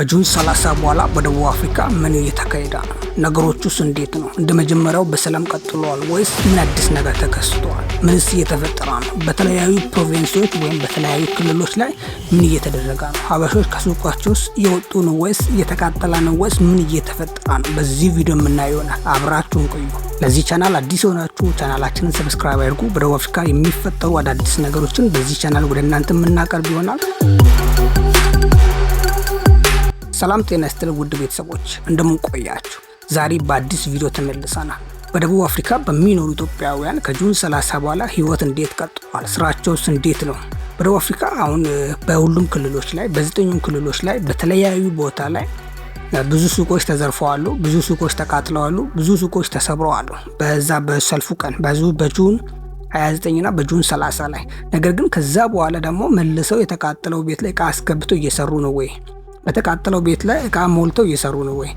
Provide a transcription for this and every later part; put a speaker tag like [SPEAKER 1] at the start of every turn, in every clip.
[SPEAKER 1] ከጁን 30 በኋላ በደቡብ አፍሪካ ምን እየተካሄደ ነው? ነገሮቹስ እንዴት ነው? እንደመጀመሪያው በሰላም ቀጥሏል ወይስ ምን አዲስ ነገር ተከስቷል? ምንስ እየተፈጠረ ነው? በተለያዩ ፕሮቪንሶች ወይም በተለያዩ ክልሎች ላይ ምን እየተደረገ ነው? ሀበሾች ከሱቃቸውስ እየወጡ ነው ወይስ እየተቃጠለ ነው ወይስ ምን እየተፈጠረ ነው? በዚህ ቪዲዮ የምናየው ይሆናል። አብራችሁን ቆዩ። ለዚህ ቻናል አዲስ የሆናችሁ ቻናላችንን ሰብስክራይብ አድርጉ። በደቡብ አፍሪካ የሚፈጠሩ አዳዲስ ነገሮችን በዚህ ቻናል ወደ እናንተ የምናቀርብ ይሆናል። ሰላም ጤና ይስጥልኝ ውድ ቤተሰቦች እንደምን ቆያችሁ? ዛሬ በአዲስ ቪዲዮ ተመልሰናል። በደቡብ አፍሪካ በሚኖሩ ኢትዮጵያውያን ከጁን 30 በኋላ ህይወት እንዴት ቀጥሏል? ስራቸውስ እንዴት ነው? በደቡብ አፍሪካ አሁን በሁሉም ክልሎች ላይ በ9ኙም ክልሎች ላይ በተለያዩ ቦታ ላይ ብዙ ሱቆች ተዘርፈዋል፣ ብዙ ሱቆች ተቃጥለዋል፣ ብዙ ሱቆች ተሰብረዋል። በዛ በሰልፉ ቀን በጁን 29 እና በጁን 30 ላይ ነገር ግን ከዛ በኋላ ደግሞ መልሰው የተቃጠለው ቤት ላይ እቃ አስገብተው እየሰሩ ነው ወይ? በተቃጠለው ቤት ላይ እቃ ሞልተው እየሰሩ ነው ወይ?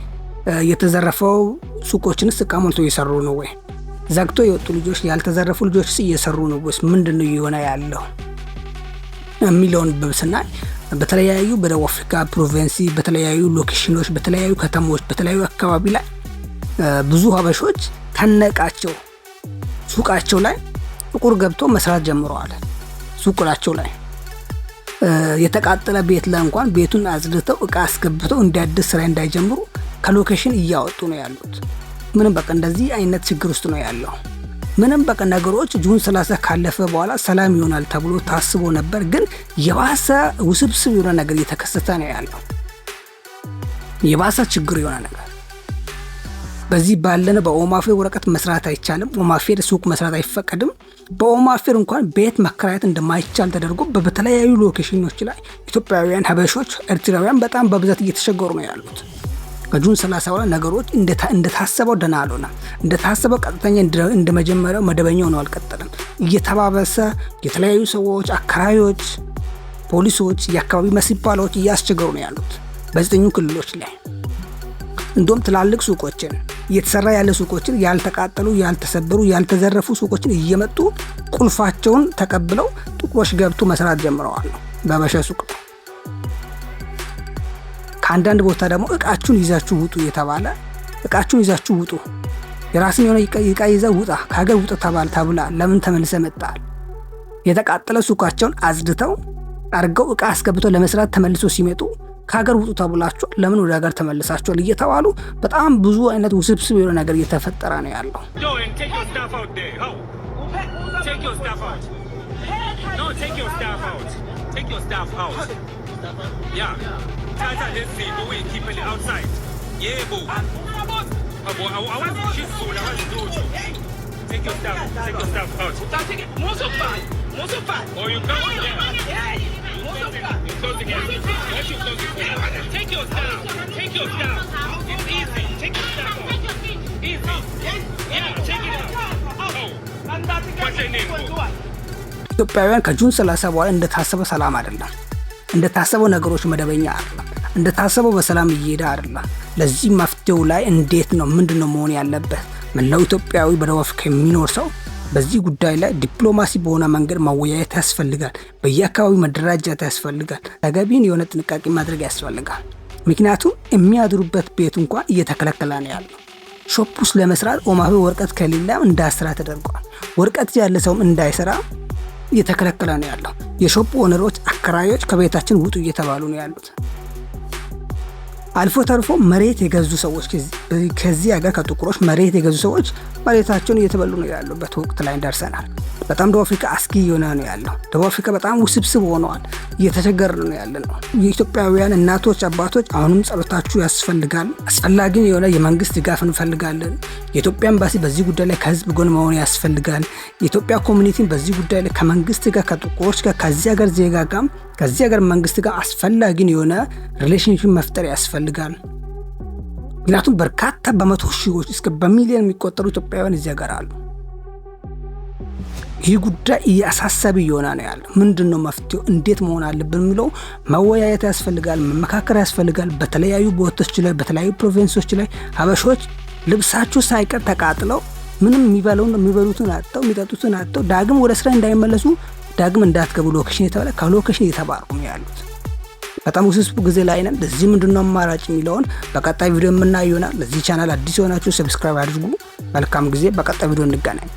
[SPEAKER 1] የተዘረፈው ሱቆችንስ እቃ ሞልተው እየሰሩ ነው ወይ? ዘግቶ የወጡ ልጆች ያልተዘረፉ ልጆችስ እየሰሩ ነው ወይስ ምንድነው እየሆነ ያለው የሚለውን ብስናይ በተለያዩ በደቡብ አፍሪካ ፕሮቪንስ በተለያዩ ሎኬሽኖች በተለያዩ ከተሞች በተለያዩ አካባቢ ላይ ብዙ ሀበሾች ከነቃቸው ሱቃቸው ላይ ጥቁር ገብቶ መስራት ጀምረዋል። ሱቃቸው ላይ የተቃጠለ ቤት ላይ እንኳን ቤቱን አጽድተው እቃ አስገብተው እንዲያድስ ስራ እንዳይጀምሩ ከሎኬሽን እያወጡ ነው ያሉት። ምንም በቃ እንደዚህ አይነት ችግር ውስጥ ነው ያለው። ምንም በቃ ነገሮች ጁን 30 ካለፈ በኋላ ሰላም ይሆናል ተብሎ ታስቦ ነበር፣ ግን የባሰ ውስብስብ የሆነ ነገር እየተከሰተ ነው ያለው። የባሰ ችግር የሆነ ነገር በዚህ ባለን በኦማፌር ወረቀት መስራት አይቻልም። ኦማፌር ሱቅ መስራት አይፈቀድም። በኦማፌር እንኳን ቤት መከራየት እንደማይቻል ተደርጎ በተለያዩ ሎኬሽኖች ላይ ኢትዮጵያውያን፣ ሀበሾች፣ ኤርትራውያን በጣም በብዛት እየተቸገሩ ነው ያሉት። ከጁን 30 በኋላ ነገሮች እንደታሰበው ደህና አልሆነም። እንደታሰበው ቀጥተኛ እንደመጀመሪያው መደበኛው ነው አልቀጠለም። እየተባበሰ የተለያዩ ሰዎች፣ አከራዮች፣ ፖሊሶች፣ የአካባቢ መስባሎች እያስቸገሩ ነው ያሉት በ9ኙ ክልሎች ላይ። እንደውም ትላልቅ ሱቆችን እየተሰራ ያለ ሱቆችን ያልተቃጠሉ፣ ያልተሰበሩ፣ ያልተዘረፉ ሱቆችን እየመጡ ቁልፋቸውን ተቀብለው ጥቁሮች ገብቶ መስራት ጀምረዋል በበሻ ሱቅ። ከአንዳንድ ቦታ ደግሞ እቃችሁን ይዛችሁ ውጡ የተባለ እቃችሁን ይዛችሁ ውጡ፣ የራስን የሆነ እቃ ይዘህ ውጣ፣ ከሀገር ውጣ ተብላ ለምን ተመልሰ መጣል? የተቃጠለ ሱቃቸውን አጽድተው አርገው እቃ አስገብተው ለመስራት ተመልሶ ሲመጡ ከሀገር ውጡ ተብላችሁ ለምን ወደ ሀገር ተመልሳችኋል እየተባሉ በጣም ብዙ አይነት ውስብስብ የሆነ ነገር እየተፈጠረ ነው ያለው። ኢትዮጵያውያን ከጁን 30 በኋላ እንደታሰበው ሰላም አይደለም። እንደታሰበው ነገሮች መደበኛ አይደለም። እንደታሰበው በሰላም እየሄደ አይደለም። ለዚህ መፍትሄው ላይ እንዴት ነው ምንድነው መሆን ያለበት? መላው ኢትዮጵያዊ በደቡብ አፍሪካ የሚኖር ሰው በዚህ ጉዳይ ላይ ዲፕሎማሲ በሆነ መንገድ መወያየት ያስፈልጋል። በየአካባቢው መደራጀት ያስፈልጋል። ተገቢውን የሆነ ጥንቃቄ ማድረግ ያስፈልጋል። ምክንያቱም የሚያድሩበት ቤት እንኳን እየተከለከለ ነው ያለው። ሾፕ ውስጥ ለመስራት ኦማፌር ወረቀት ከሌላ እንዳይሰራ ተደርጓል። ወረቀት ያለ ሰውም እንዳይሰራ እየተከለከለ ነው ያለው። የሾፕ ኦነሮች፣ አከራዮች ከቤታችን ውጡ እየተባሉ ነው ያሉት። አልፎ ተርፎ መሬት የገዙ ሰዎች ከዚህ ሀገር ከጥቁሮች መሬት የገዙ ሰዎች መሬታቸውን እየተበሉ ነው ያሉበት ወቅት ላይ ደርሰናል። በጣም ደቡብ አፍሪካ አስጊ የሆነ ነው ያለው። ደቡብ አፍሪካ በጣም ውስብስብ ሆነዋል። እየተቸገረ ነው ያለው። የኢትዮጵያውያን እናቶች፣ አባቶች አሁንም ጸሎታችሁ ያስፈልጋል። አስፈላጊ የሆነ የመንግስት ድጋፍ እንፈልጋለን። የኢትዮጵያ ኤምባሲ በዚህ ጉዳይ ላይ ከህዝብ ጎን መሆን ያስፈልጋል። የኢትዮጵያ ኮሚኒቲን በዚህ ጉዳይ ላይ ከመንግስት ጋር ከጥቁሮች ጋር ከዚህ ሀገር ዜጋ ጋር ከዚህ ሀገር መንግስት ጋር አስፈላጊ የሆነ ሪሌሽንሺፕ መፍጠር ያስፈልጋል። ምክንያቱም በርካታ በመቶ ሺዎች እስከ በሚሊዮን የሚቆጠሩ ኢትዮጵያውያን እዚህ ሀገር አሉ። ይህ ጉዳይ እያሳሳቢ የሆነ ነው ያለው። ምንድነው መፍትሄው? እንዴት መሆን አለብን የሚለው መወያየት ያስፈልጋል፣ መመካከር ያስፈልጋል። በተለያዩ ቦታዎች ላይ በተለያዩ ፕሮቪንሶች ላይ ሀበሾች ልብሳቸው ሳይቀር ተቃጥለው ምንም የሚበሉትን አጥተው የሚጠጡትን አጥተው ዳግም ወደ ስራ እንዳይመለሱ ዳግም እንዳትገቡ ሎኬሽን የተባለ ከሎኬሽን እየተባረሩ ነው ያሉት። በጣም ውስብስብ ጊዜ ላይ ነን። ለዚህ ምንድነው አማራጭ የሚለውን በቀጣይ ቪዲዮ የምናየው ይሆናል። ለዚህ ቻናል አዲስ የሆናችሁ ሰብስክራይብ አድርጉ። መልካም ጊዜ። በቀጣይ ቪዲዮ እንገናኝ።